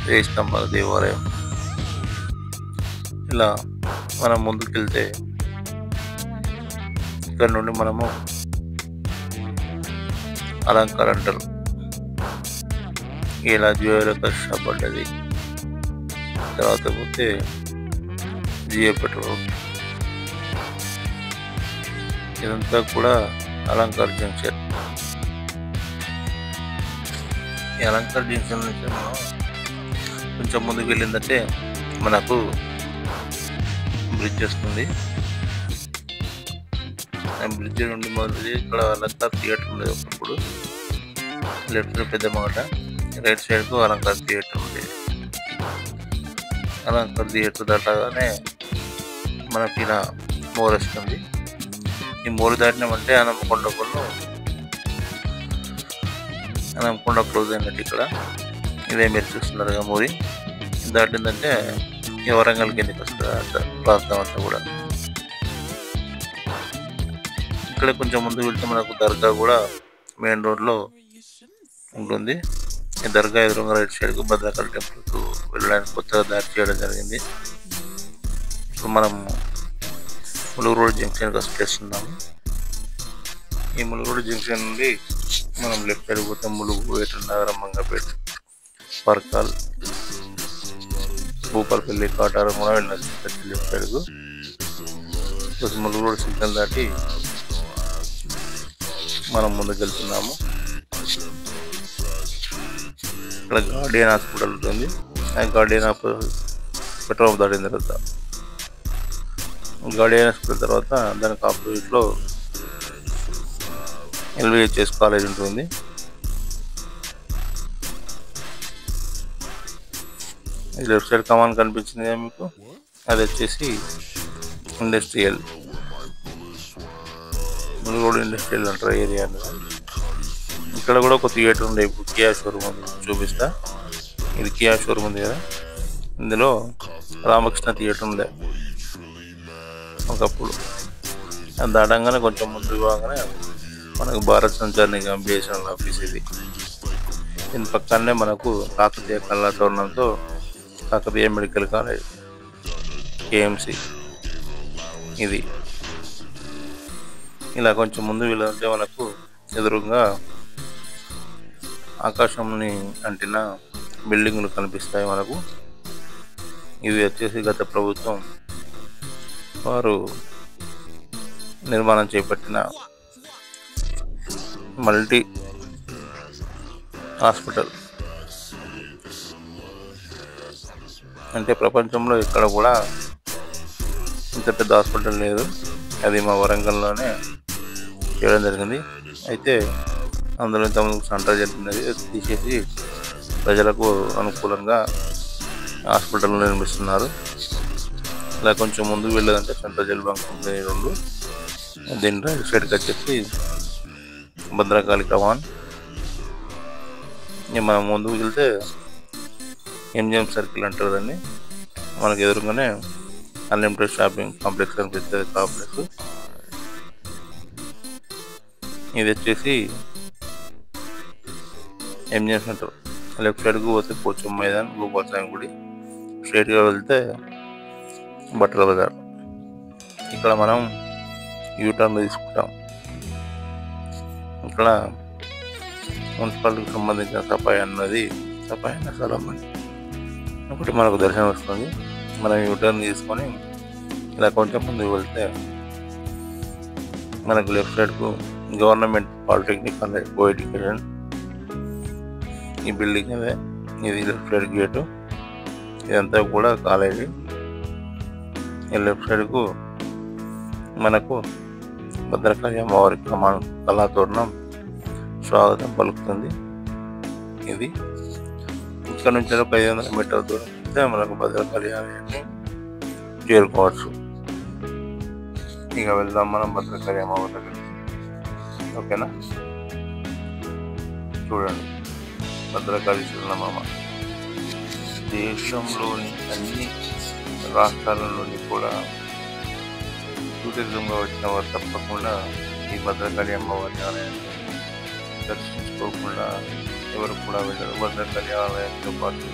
వేయి స్తంభాల దేవాలయం. ఇలా మనం ముందుకెళ్తే ఇక్కడ నుండి మనము అలంకార అంటారు, ఇలా జ్యువెలరీ కష్టపడ్డది. తర్వాత పోతే జిఏ పెట్రోల్, ఇదంతా కూడా అలంకార్ జంక్షన్. ఈ అలంకార్ జంక్షన్ నుంచి మనం కొంచెం ముందుకు వెళ్ళిందంటే మనకు బ్రిడ్జ్ వస్తుంది. ఆ బ్రిడ్జ్ నుండి మొదలు ఇక్కడ అలంకార్ థియేటర్ ఉండేది ఒకప్పుడు. లెఫ్ట్ సైడ్ పెద్ద మాట, రైట్ సైడ్కు అలంకార్ థియేటర్ ఉండేది. అలంకార్ థియేటర్ దాటగానే మనకి ఇలా మోర్ వస్తుంది. ఈ మోరు దాటినామంటే అనంకొండ క్లోజ్ అయినట్టు. ఇక్కడ ఇదే మీరు చూస్తున్నారుగా మోరి దాటిందంటే ఈ వరంగల్ కిందకి వస్తుంది ప్రాంతం అంతా కూడా. ఇక్కడ కొంచెం ముందు వెళ్తే మనకు దర్గా కూడా మెయిన్ రోడ్లో ఉంటుంది. ఈ దర్గా ఎదురుగా రైట్ సైడ్కు భద్రకాళి టెంపుల్కు వెళ్ళడానికి కొత్తగా దారి చేయడం జరిగింది. ఇప్పుడు మనం ములుగు రోడ్ జంక్షన్కి వస్తున్నాము. ఈ ములుగు రోడ్ జంక్షన్ నుండి మనం లెఫ్ట్ సైడ్ పోతే ములుగు, ఏటనగరం, మంగపేట, పర్కాల్, భూపాలపల్లి, కాటారం కూడా వెళ్ళచ్చు లెఫ్ట్ సైడ్కు. ములుగు రోడ్ సిగ్నల్ దాటి మనం ముందుకు వెళ్తున్నాము. ఇక్కడ గార్డియన్ హాస్పిటల్ ఉంటుంది. ఆ గార్డియన్ పెట్రోల్ పంప్ దాటిన తర్వాత గార్డియన్ హాస్పిటల్ తర్వాత దానికి ఆపోజిట్లో LVHS కాలేజ్ ఉంటుంది. లెఫ్ట్ సైడ్ కమాన్ కనిపించింది కదా మీకు, అది వచ్చేసి ఇండస్ట్రియల్, ములుగు రోడ్ ఇండస్ట్రియల్ అంటారు ఏరియా. ఇక్కడ కూడా ఒక థియేటర్ ఉండే, ఇప్పుడు కియా షోరూమ్ ఉంది, చూపిస్తా. ఇది కియా షోరూమ్ ఉంది కదా, ఇందులో రామకృష్ణ థియేటర్ ఉండే ఒకప్పుడు. అది దాటంగానే కొంచెం ముందుకు పోగానే మనకు భారత్ సంచార్ నిగమ్ BSNL ఆఫీస్ ఇది. దీని పక్కనే మనకు కాకతీయ కళాతోరణంతో కాకతీయ మెడికల్ కాలేజ్ KMC ఇది. ఇలా కొంచెం ముందు వెళ్ళాలంటే మనకు ఎదురుగా ఆకాశంని అంటిన బిల్డింగ్లు కనిపిస్తాయి మనకు. ఇవి వచ్చేసి గత ప్రభుత్వం వారు నిర్మాణం చేపట్టిన మల్టీ హాస్పిటల్. అంటే ప్రపంచంలో ఎక్కడ కూడా ఇంత పెద్ద హాస్పిటల్ లేదు. అది మా వరంగల్లోనే చేయడం జరిగింది. అయితే అందులో ఇంతకుముందు సెంటర్ జరిగినది తీసేసి ప్రజలకు అనుకూలంగా హాస్పిటల్ నిర్మిస్తున్నారు. ఇలా కొంచెం ముందుకు వెళ్ళదంటే సెంట్రల్ జైల్ బ్యాంక్ కంపెనీ 2. దీని రైట్ సైడ్కి వచ్చేసి భద్రకాళి కమాన్. మనం ముందుకు వెళ్తే MGM సర్కిల్ అంటారు దాన్ని. మనకు ఎదురుగానే అన్లిమిటెడ్ షాపింగ్ కాంప్లెక్స్ కనిపిస్తుంది. కాంప్లెక్స్ ఇది వచ్చేసి MGM సెంటర్. లెఫ్ట్ సైడ్కి పోతే పోచమ్మ మైదాన్, గోపాల స్వామి గుడి. స్ట్రైట్గా వెళ్తే బట్టల బజార్. ఇక్కడ మనం యూటర్న్ తీసుకుంటాం. ఇక్కడ మున్సిపాలిటీకి సంబంధించిన సఫాయి అన్న స్థలం అని ఒకటి మనకు దర్శనం వస్తుంది. మనం యూటర్న్ తీసుకొని ఇలా కొంచెం ముందుకు వెళ్తే మనకు లెఫ్ట్ సైడ్కు government polytechnic college co education. ఈ బిల్డింగ్ అదే, ఇది లెఫ్ట్ సైడ్ గేటు. ఇదంతా కూడా కాలేజీ. ఈ లెఫ్ట్ సైడ్కు మనకు భద్రకాళి అమ్మవారి కళాతోరణం స్వాగతం పలుకుతుంది. ఇది ఇక్కడ నుంచి ఒక 500 మీటర్ల దూరం వెళ్తే మనకు భద్రకాళి ఆలయాన్ని చేరుకోవచ్చు. ఇక వెళ్దాం మనం భద్రకాళి అమ్మవారి దగ్గరికి. ఓకేనా, చూడండి భద్రకాళి చిరునామా. దేశంలోని అన్ని రాష్ట్రాలలోని కూడా టూరిజంగా వచ్చిన వారు తప్పకుండా ఈ భద్రకాళి అమ్మవారి ఆలయాన్ని దర్శించుకోకుండా ఎవరు కూడా వెళ్ళరు. భద్రకాళి ఆలయంతో పాటు